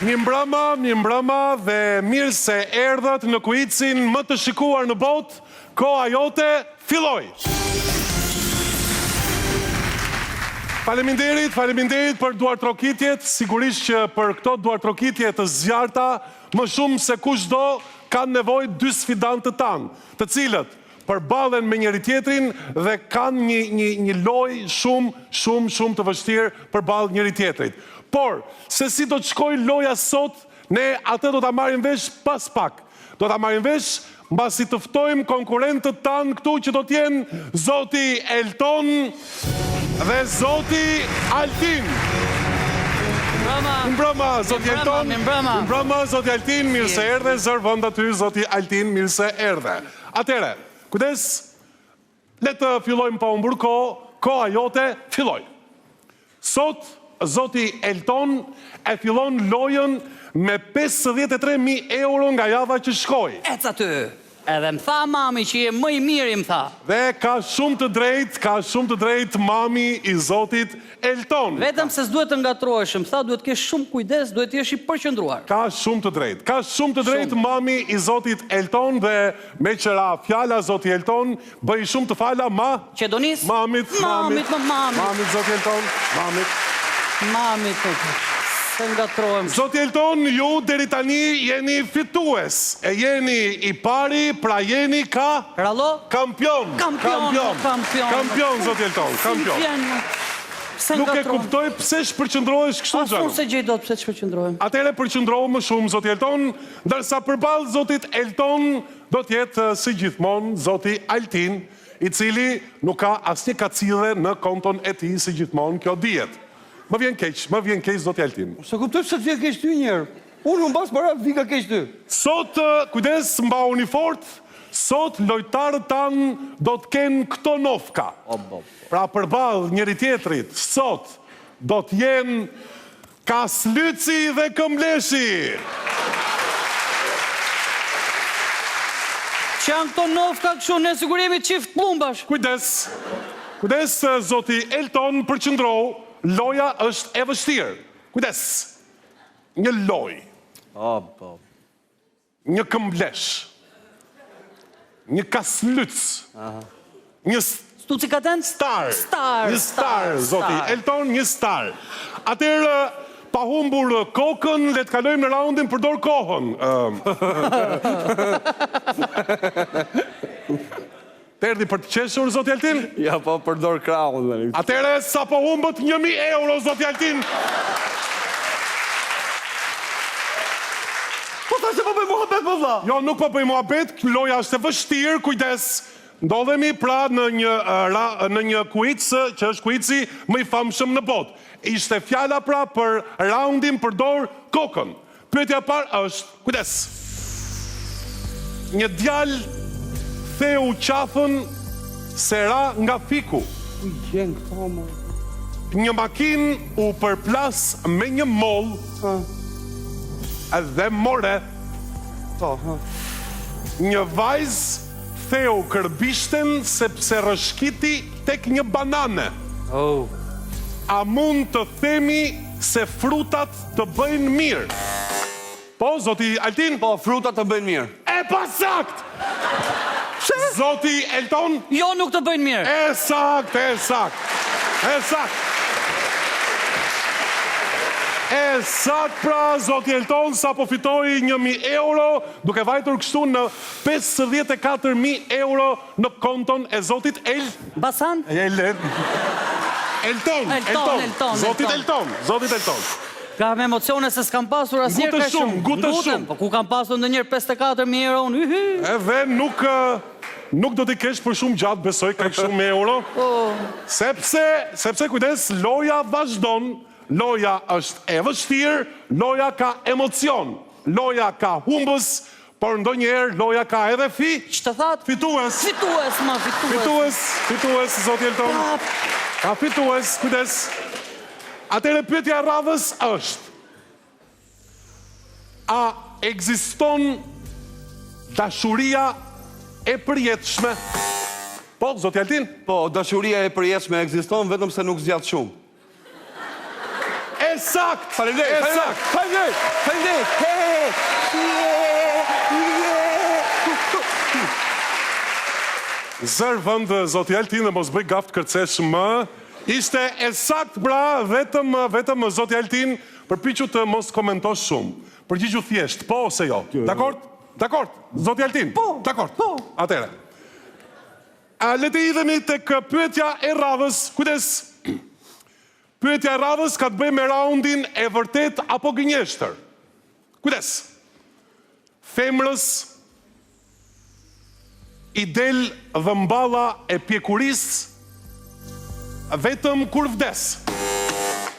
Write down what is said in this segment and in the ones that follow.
Mirë mbrëma dhe mirë se erdhët në kuicin më të shikuar në botë, koha jote filloi. Faleminderit për duartrokitjet, sigurisht që për këto duartrokitje të zjarta, më shumë se kushdo kanë nevojë dy sfidantë tanë, të cilët përballen me njëri tjetrin dhe kanë një lojë shumë të vështirë përballë njëri tjetrit. Por, se si do të shkoj loja sot, ne atë do ta marrim vesh pas pak. Do ta marrim vesh mbasi të ftojmë konkurrentët tanë këtu që do t'jenë zoti Elton dhe zoti Altin. Mbrëma, zoti Elton. Mbrëma, zoti Altin, mirë se erdhe, zër vend aty, zoti Altin, mirë se erdhe. Atëre, kujdes, le të fillojmë pa humbur kohë, koha jote filloi. Sot zoti Elton e fillon lojën me 53.000 euro nga java që shkoi. Ec aty. Edhe më tha mami që je më i miri, më tha. Dhe ka shumë të drejt mami i zotit Elton. Vetëm se s'duhet të ngatrohesh, më tha, duhet kesh shumë kujdes, duhet jesh i përqendruar. Ka shumë të drejt mami i zotit Elton dhe me qëra fjala zoti Elton, bëj shumë të fala Qedonis? Mamit zoti Elton, Mamit, se ngatrohem. Zoti Elton, ju deri tani jeni fitues. E jeni i pari, pra jeni kampion, zoti Elton, kampion. Nuk e kuptoj pse shpërqendrohesh kështu gjë. Unë se gjej dot pse shpërqendrohem. Atëherë përqendrohu më shumë zoti Elton, ndërsa përballë zotit Elton do të jetë si gjithmonë zoti Altin, i cili nuk ka asnjë kacille në konton e tij si gjithmonë, kjo dihet. Më vjen keq zoti Altin. Se kuptoj pse të vjen keq ty një herë. Unë mbas para vika keq ty. Sot, kujdes, mbahuni fort, sot lojtarët tanë do të kenë këto nofka. Pra përballë njëri tjetrit, sot do të jenë Kaslyci dhe Këmbleshi. Që janë këto nofka kështu, ne sigurimi çift plumbash. Kujdes, zoti Elton, përqendrohu. Loja është e vështirë. Kujdes. Një lojë. Një këmblesh. Një kaslyc. Një star. Një star, zoti Elton, një star. Atëherë, pa humbur kokën, le të kalojmë në raundin përdor kohën. Terdi për të qeshur, zoti Altin? Ja, po përdor krahun. Atëherë, sa po humbët 1.000 euro, zoti Altin? Po ta që po bëj muhabet, po vlla? Jo, nuk po bëj muhabet, loja është e vështirë, kujdes. Ndodhemi pra në një kuic që është kuici më i famshëm në botë. Ishte fjala pra për raundin përdor kokën. Pyetja e parë është, kujdes. Një djalë theu qafën se ra nga fiku. Një makinë u përplas me një moll edhe more. Një vajzë theu kërbishten sepse rëshkiti tek një banane. A mund të themi se frutat të bëjnë mirë? Po, zoti Altin? Po, frutat të bëjnë mirë. E pa sakt! Zoti Elton? Jo, nuk të bëjnë mirë. E sakt. E sakt pra, zoti Elton, sa po fitoi 1.000 euro, duke vajtur kështu në 54.000 euro në konton e zotit Basan? Elton. Zotit Elton. Ka me emocione se s'kam pasur asnjëherë kaq shumë. Gutë shumë. Po ku kam pasur ndonjëherë 54.000 euro unë. Edhe nuk do t'i kesh për shumë gjatë, besoj, kaq shumë euro. Sepse kujdes, loja vazhdon, loja është e vështirë, loja ka emocion, loja ka humbës, por ndonjëherë loja ka edhe Ç'të that? Fitues, zoti Elton. Ka fitues, kujdes. Atëherë pyetja e radhës është: a ekziston dashuria e përjetshme? Po, zoti Altin? Po, dashuria e përjetshme ekziston, vetëm se nuk zgjat shumë. E E sakt! Faleminderit, E sakt! faleminderit. Zër vënd, zoti Altin, dhe mos bëj gaft kërcesh më. Ishte e sakt, bra, vetëm zoti Altin, përpiqu të mos komentosh shumë. Përgjigju thjesht, po ose jo. Dakord? Dakord, zoti Altin? Po. Dakord. Po. Atere. Le të idhemi tek pyetja e radhës. Kujdes. Pyetja e radhës ka të bëjë me raundin e vërtet apo gënjeshtër. Kujdes. Femrës i del dhëmballa e pjekurisë vetëm kur vdes.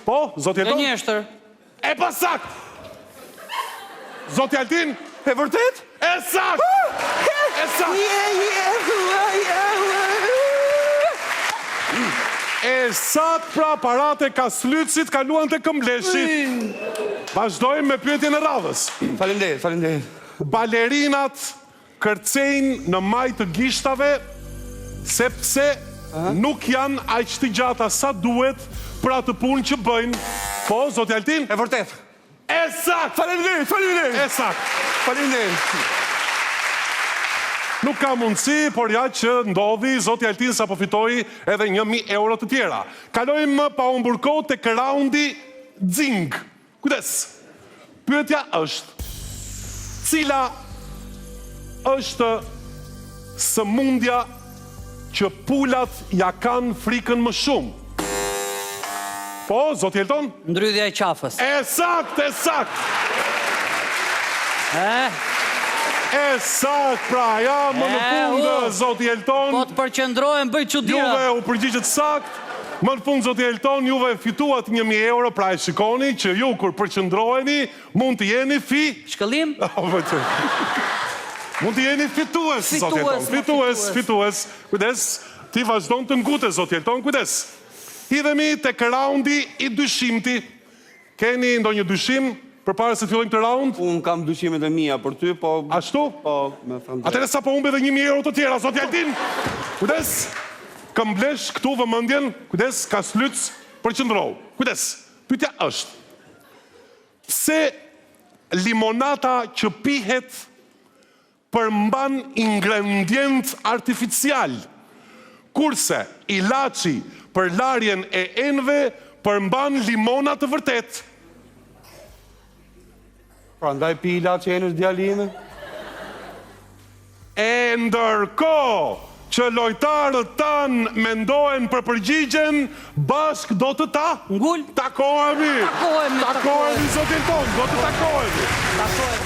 Po, zoti Altin? Gënjeshtër. E pa sakt! Zoti Altin? E vërtet? E sakt! E sakt! E sakt, pra parate ka slytësit kaluan të këmbleshi. Vazhdojmë me pyetjen e radhës. Faleminderit. Balerinat kërcejnë në maj të gishtave sepse nuk janë aq të gjata sa duhet për atë punë që bëjnë. Po, zoti Altin? E vërtet. E sakt! Faleminderit. E sakt! Faleminderit. Nuk ka mundësi, por ja që ndodhi, zoti Altin sa po fitoi edhe 1.000 euro të tjera. Kalojmë pa u mburkohë tek raundi xing. Kujdes. Pyetja është: cila është sëmundja që pulat ja kanë frikën më shumë? Po, zoti Elton? Ndrydhja e qafës. E sakt, e sakt! E sakt, pra, ja më në fund, zoti Elton. Po të përqendrohem, bëj çuditëra. Juve u përgjigjet sakt. Më në fund, zoti Elton, juve fituat 1.000 euro, pra e shikoni që ju kur përqendroheni mund të jeni Shkëllim? Mund të jeni fitues, zoti Elton. Fitues. Kujdes, ti vazhdon të ngute, zoti Elton, kujdes. Hidhemi tek raundi i dyshimti. Keni ndonjë dyshim përpara se të fillojmë këtë raund? Unë kam dyshimet e mia për ty, po... Ashtu? Po, me thënë drejt. Atëre sa po humbe dhe 1.000 euro të tjera, zoti Altin? Kujdes, këmblesh këtu vëmendjen, kujdes, ka slyc, përqendrohu. Kujdes, pyetja është: pse limonata që pihet përmban ingredient artificial, kurse ilaçi për larjen e enëve përmban limona të vërtet? Pra ndaj pi ilaçe enësh djalime? E ndërkohë që lojtarët tanë mendohen për përgjigjen, bashk do të ta Ngull? takohemi. Takohemi, zotin ton, do të takohemi. Takohemi.